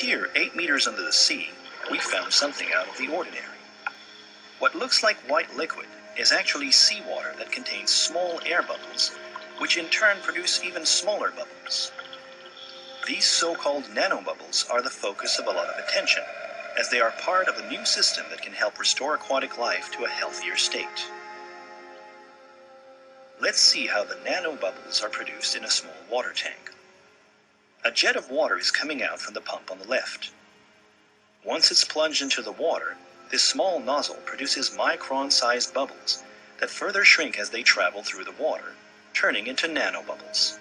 Here, 8 meters under the sea, we found something out of the ordinary. What looks like white liquid is actually seawater that contains small air bubbles, which in turn produce even smaller bubbles. These so-called nanobubbles are the focus of a lot of attention, as they are part of a new system that can help restore aquatic life to a healthier state. Let's see how the nanobubbles are produced in a small water tank. A jet of water is coming out from the pump on the left. Once it's plunged into the water, this small nozzle produces micron-sized bubbles that further shrink as they travel through the water, turning into nanobubbles.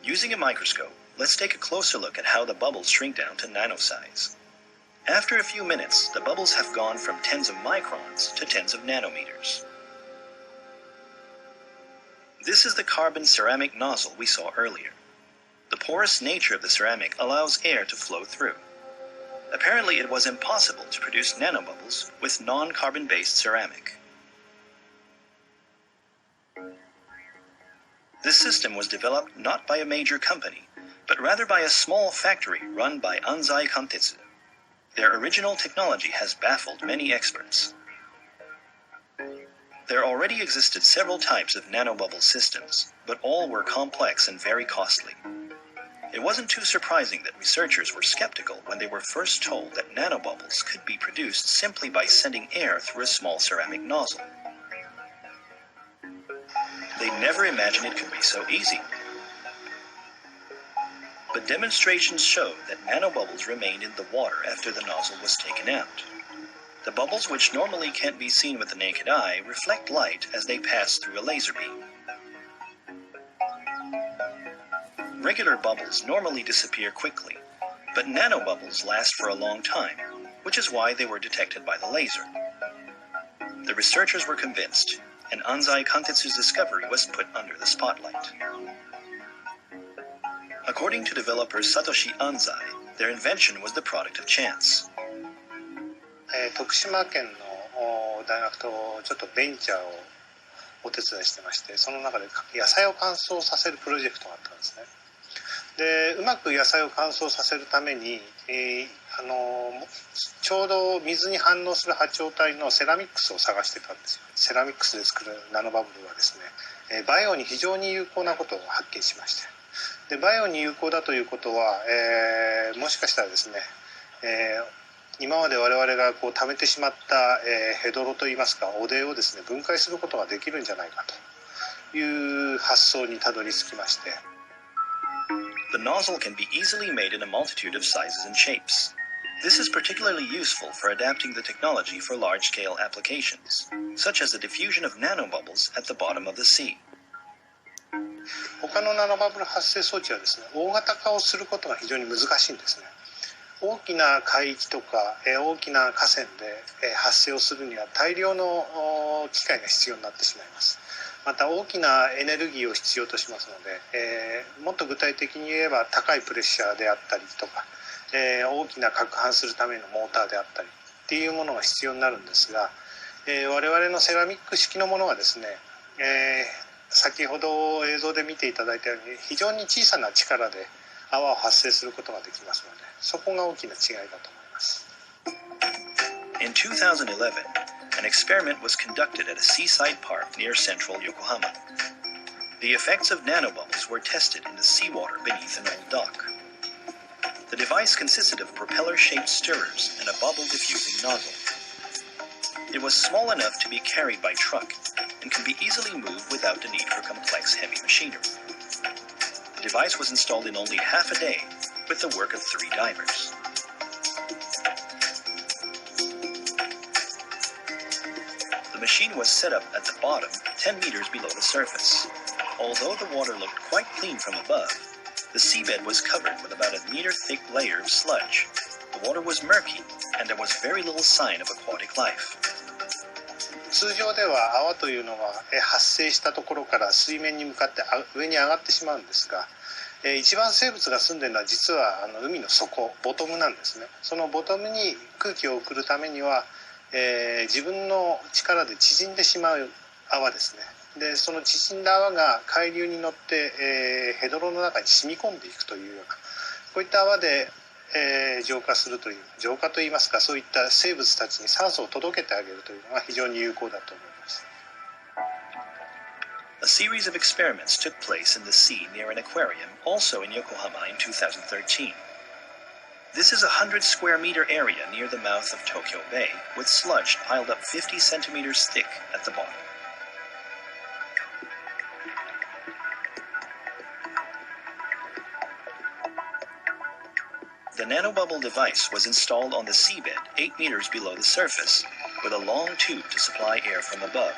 Using a microscope, let's take a closer look at how the bubbles shrink down to nanosize. After a few minutes, the bubbles have gone from tens of microns to tens of nanometers. This is the carbon ceramic nozzle we saw earlier. The porous nature of the ceramic allows air to flow through. Apparently, it was impossible to produce nanobubbles with non-carbon-based ceramic. This system was developed not by a major company, but rather by a small factory run by Anzai Kantetsu. Their original technology has baffled many experts. There already existed several types of nanobubble systems, but all were complex and very costly. It wasn't too surprising that researchers were skeptical when they were first told that nanobubbles could be produced simply by sending air through a small ceramic nozzle. They never imagined it could be so easy. But demonstrations showed that nanobubbles remained in the water after the nozzle was taken out. The bubbles, which normally can't be seen with the naked eye, reflect light as they pass through a laser beam. Regular bubbles normally disappear quickly, but nanobubbles last for a long time, which is why they were detected by the laser. The researchers were convinced, and Anzai Kantetsu's discovery was put under the spotlight. According to developer Satoshi Anzai, their invention was the product of chance. 徳島県の大学とちょっとベンチャーをお手伝いしてまして、その中で野菜を乾燥させるプロジェクトがあったんですね。で、うまく野菜を乾燥させるために、ちょうど水に反応する波長帯のセラミックスを探してたんですよ。セラミックスで作るナノバブルはですね、バイオに非常に有効なことを発見しまして、でバイオに有効だということは、もしかしたらですね、今まで我々がこう溜めてしまった、ヘドロといいますか汚泥をですね分解することができるんじゃないかという発想にたどり着きまして。The nozzle can be easily made in a multitude of sizes and shapes. This is particularly useful for adapting the technology for large-scale applications, such as the diffusion of nanobubbles at the bottom of the sea. 他のナノバブル発生装置はですね、大型化をすることが非常に難しいんですね。大きな海域とか大きな河川で発生をするには大量の機械が必要になってしまいます。また大きなエネルギーを必要としますので、もっと具体的に言えば高いプレッシャーであったりとか、大きな攪拌するためのモーターであったりっていうものが必要になるんですが、我々のセラミック式のものはですね、先ほど映像で見ていただいたように非常に小さな力で泡を発生することができますので、そこが大きな違いだと思います。In 2011, an experiment was conducted at a seaside park near central Yokohama. The effects of nanobubbles were tested in the seawater beneath an old dock. The device consisted of propeller-shaped stirrers and a bubble-diffusing nozzle. It was small enough to be carried by truck and could be easily moved without the need for complex heavy machinery. The device was installed in only half a day with the work of 3 divers. The machine was set up at the bottom, 10 meters below the surface. Although the water looked quite clean from above, the seabed was covered with about a meter-thick layer of sludge. The water was murky, and there was very little sign of aquatic life. 通常では泡というのは発生したところから水面に向かって上に上がってしまうんですが、一番生物が住んでいるのは実は海の底、ボトムなんですね。そのボトムに空気を送るためには、自分の力で縮んでしまう泡ですね。でその縮んだ泡が海流に乗って、ヘドロの中に染み込んでいくというようなこういった泡で、浄化するという浄化といいますかそういった生物たちに酸素を届けてあげるというのが非常に有効だと思います。A series of experiments took place in the sea near an aquarium, also in Yokohama in 2013. This is a 100 square meter area near the mouth of Tokyo Bay, with sludge piled up 50 centimeters thick at the bottom. The nanobubble device was installed on the seabed 8 meters below the surface, with a long tube to supply air from above.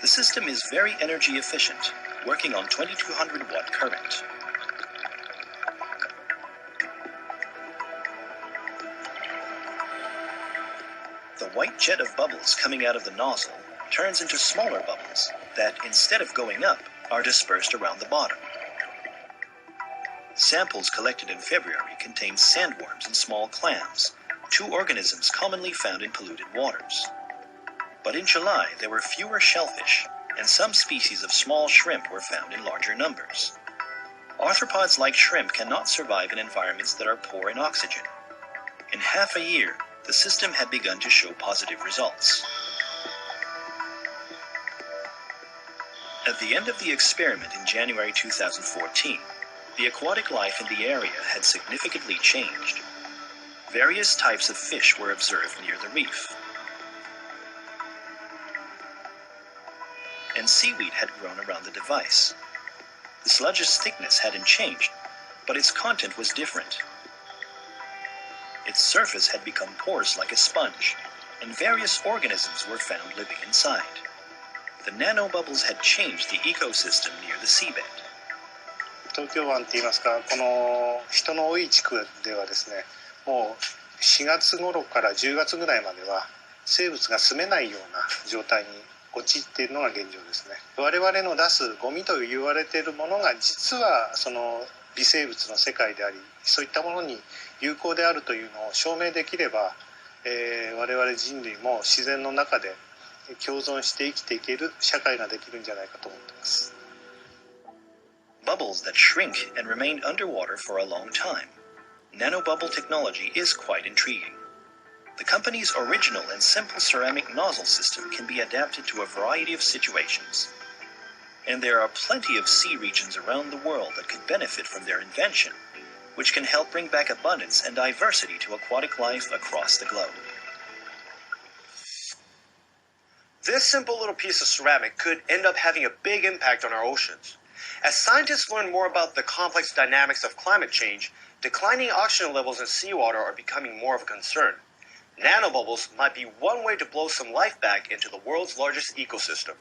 The system is very energy efficient, working on 2200 watt current. The white jet of bubbles coming out of the nozzle turns into smaller bubbles that, instead of going up, are dispersed around the bottom. Samples collected in February contained sandworms and small clams, two organisms commonly found in polluted waters. But in July, there were fewer shellfish, and some species of small shrimp were found in larger numbers. Arthropods like shrimp cannot survive in environments that are poor in oxygen. In half a year, the system had begun to show positive results. At the end of the experiment in January 2014, the aquatic life in the area had significantly changed. Various types of fish were observed near the reef. And seaweed had grown around the device. The sludge's thickness hadn't changed, but its content was different. Its surface had become porous like a sponge, and various organisms were found living inside. The nanobubbles had changed the ecosystem near the seabed. 東京湾って言いますかこの人の多い地区ではですねもう4月頃から10月ぐらいまでは生物が住めないような状態に陥っているのが現状ですね。我々の出すゴミと言われているものが実はその微生物の世界でありそういったものに有効であるというのを証明できれば、我々人類も自然の中で共存して生きていける社会ができるんじゃないかと思っています。Bubbles that shrink and remain underwater for a long time. Nanobubble technology is quite intriguing. The company's original and simple ceramic nozzle system can be adapted to a variety of situations. And there are plenty of sea regions around the world that could benefit from their invention, which can help bring back abundance and diversity to aquatic life across the globe. This simple little piece of ceramic could end up having a big impact on our oceans. As scientists learn more about the complex dynamics of climate change, declining oxygen levels in seawater are becoming more of a concern. Nanobubbles might be one way to blow some life back into the world's largest ecosystem.